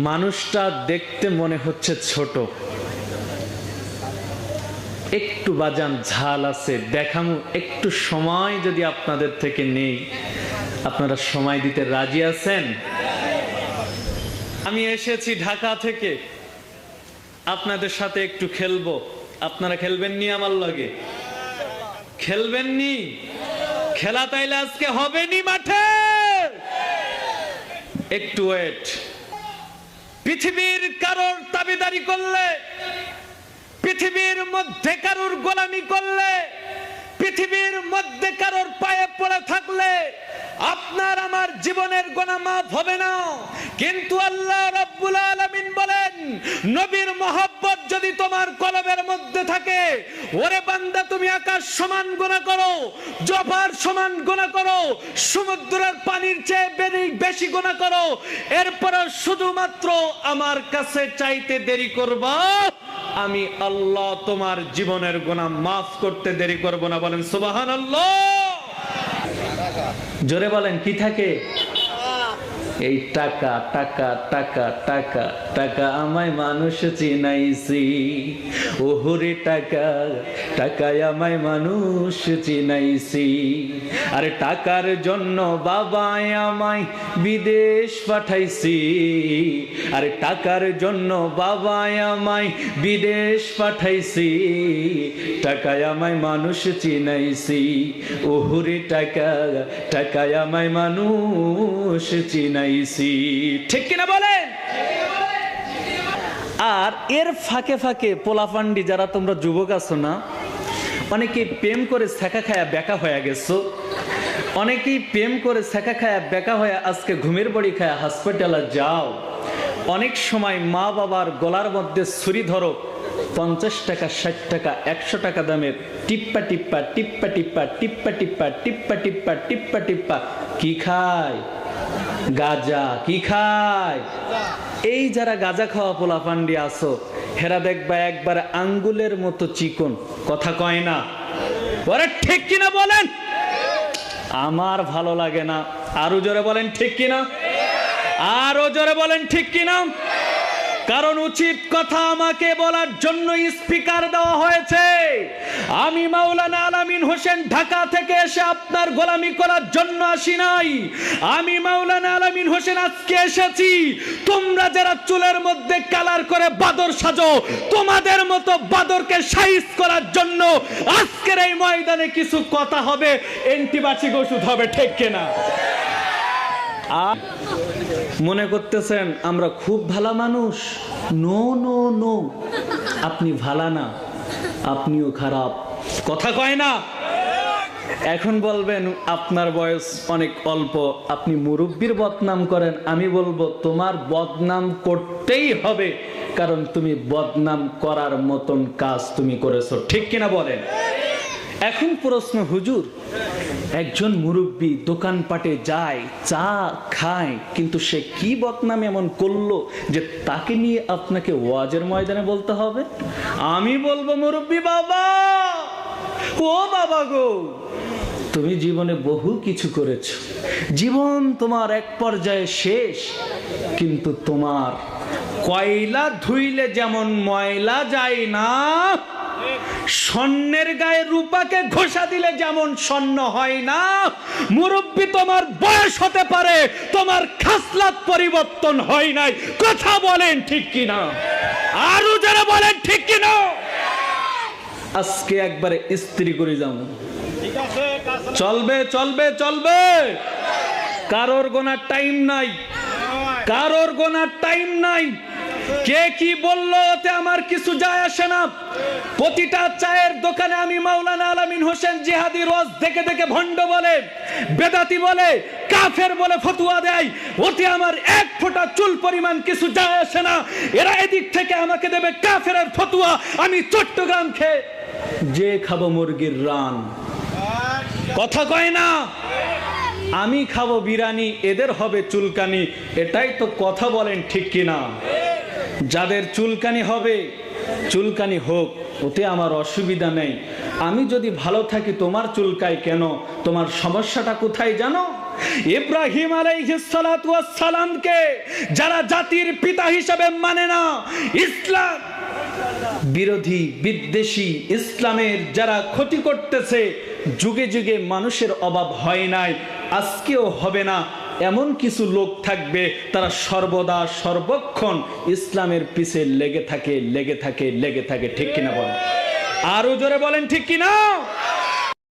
মানুষটা দেখতে মনে হচ্ছে ছোট, একটু বাজান ঝাল আছে, দেখামু একটু সময় যদি আপনাদের থেকে নেই, আপনারা সময় দিতে রাজি আছেন? আমি এসেছি ঢাকা থেকে, আপনাদের সাথে একটু খেলবো, আপনারা খেলবেন নি? আমার লগে খেলবেন নি? খেলা তাইলে আজকে হবে নি মাঠে? একটু ওয়েট। পৃথিবীর কারোর দাবিদারি করলে, পৃথিবীর মধ্যে কারোর গোলামি করলে, পৃথিবীর মধ্যে কারোর পায়ে পড়ে থাকলে আপনার আমার জীবনের গুনাহ মাফ হবে না। কিন্তু আল্লাহ রাব্বুল আলামিন বলেন, নবীর মহব্বত যদি তোমার কলবের মধ্যে থাকে, ওরে বান্দা তুমি আকাশ সমান গুনাহ করো, জফার সমান গুনাহ করো, সমুদ্রের পানির চেয়ে বেশি গুনাহ করো, এরপর শুধুমাত্র আমার কাছে চাইতে দেরি করবা, আমি আল্লাহ তোমার জীবনের গুনাহ মাফ করতে দেরি করব না। বলেন সুবহানাল্লাহ। জোরে বলেন, কি থাকে? এই টাকা টাকা টাকা টাকা টাকা আমায় মানুষ চিনাইছি, ওহরে টাকা টাকায় আমায় মানুষ চিনাইছি। আরে টাকার জন্য বাবাই আমায় বিদেশ পাঠাইছি, আরে টাকার জন্য বাবাই আমায় বিদেশ পাঠাইছি, টাকায় আমায় মানুষ চিনাইছি, ওহরে টাকা টাকায় আমায় মানুষ চিনাইছি। ঠিক কিনা বলেন? আর এর ফাঁকে ফাঁকে পোলাপান্ডি যারা তোমরা যুবক আছো না, অনেকেই প্রেম করে ছেঁকা খায়া বেকা হয়ে গেছো, অনেকেই প্রেম করে ছেঁকা খায়া বেকা হয়ে আজকে ঘুমের বড়ি খায়া হসপিটালে যাও। অনেক সময় মা বাবার গলার মধ্যে ছুরি ধরো, 50 টাকা 60 টাকা 100 টাকা দামের টিপ্পা টিপ্পা টিপ্পা টিপ্পা টিপ্পা টিপ্পা টিপ্পা টিপ্পা টিপ্পা টিপ্পা কি খায়? গাজা। কি খায়? এই যারা গাজা খাওয়া পোলাপান্ডি আছো, হেরা দেখবা একবার আঙ্গুলের মতো চিকন, কথা কয় না? ওরে ঠিক কিনা বলেন? আমার ভালো লাগে না। আরো জোরে বলেন ঠিক কিনা? আরো জোরে বলেন ঠিক কিনা? কারণ উচিত কথা আমাকে বলার জন্য স্পিকার দেওয়া হয়েছে। আমি মাওলানা আলামিন হোসেন ঢাকা থেকে এসে আপনার গোলামি করার জন্য আসি নাই। আমি মাওলানা আলামিন হোসেন আজকে এসেছি তোমরা যারা চুলের মধ্যে কালার করে বাদর সাজো, তোমাদের মতো বাদরকে সাইজ করার জন্য আজকের এই ময়দানে কিছু কথা হবে, অ্যান্টিবায়োটিক ওষুধ হবে, ঠিক কিনা? মনে করতেছেন আমরা খুব ভালো মানুষ? নো নো নো, আপনি ভালো না, আপনিও খারাপ, কথা কয় না? এখন বলবেন আপনার বয়স অনেক অল্প, আপনি মুরব্বির বদনাম করেন। আমি বলবো তোমার বদনাম করতেই হবে, কারণ তুমি বদনাম করার মতন কাজ তুমি করেছো, ঠিক কিনা বলেন? এখন প্রশ্ন, হুজুর একজন মুরব্বী দোকানপাটে যায়, চা খায়, কিন্তু সে কি বদনাম এমন করলো যে তাকে নিয়ে আপনাকে ওয়াজের ময়দানে বলতে হবে? আমি বলবো, মুরব্বী বাবা, ও বাবা গো, তুমি জীবনে বহু কিছু করেছো, জীবন তোমার এক পর্যায়ে শেষ, কিন্তু তোমার কয়লা ধুইলে যেমন ময়লা যায় না, স্বর্ণের গায়ে রূপাকে ঘষা দিলে যেমন স্বর্ণ হয় না, মুরব্বী তোমার বয়স হতে পারে, তোমার খাসলাত পরিবর্তন হয় নাই, কথা বলেন ঠিক কিনা? আরো যারা বলেন ঠিক কিনা? আজকে একবারে স্ত্রী করে যাও, চলবে চলবে চলবে, কারোর গোনার টাইম নাই, কারোর গোনার টাইম নাই। কে কি বললো ওতে আমার কিছু যায় আসে না। প্রতিটা চায়ের দোকানে আমি মাওলানা আলামিন হোসেন জিহাদি রোজ দেখে দেখে ভণ্ড বলে, বেদাতি বলে, কাফের বলে ফতোয়া দেয়, ওতে আমার এক ফোঁটা চুল পরিমাণ কিছু যায় আসে না। এরা এদিক থেকে আমাকে দেবে কাফেরের ফতোয়া, আমি চট্টগ্রাম খেয়ে যে খাবো মুরগির রান, কথা কয় না? আমি খাবো বিরিয়ানি, এদের হবে চুলকানি, এটাই তো কথা, বলেন ঠিক কিনা? যাদের চুলকানি হবে চুলকানি হোক, ওতে আমার অসুবিধা নেই। আমি যদি ভালো থাকি তোমার চুলকায় কেন? তোমার সমস্যাটা কোথায় জানো? ইব্রাহিম আলাইহিস সালাতু ওয়াস সালামকে যারা জাতির পিতা হিসেবে মানে না, ইসলাম বিরোধী বিদ্বেষী, ইসলামের যারা ক্ষতি করতেছে, যুগে যুগে মানুষের অভাব হয় নাই, আজকেও হবে না। এমন কিছু লোক থাকবে তারা সর্বদা সর্বক্ষণ ইসলামের পিছে লেগে থাকে, লেগে থাকে, লেগে থাকে। ঠিক কিনা বলেন? আরো জোরে বলেন ঠিক কিনা?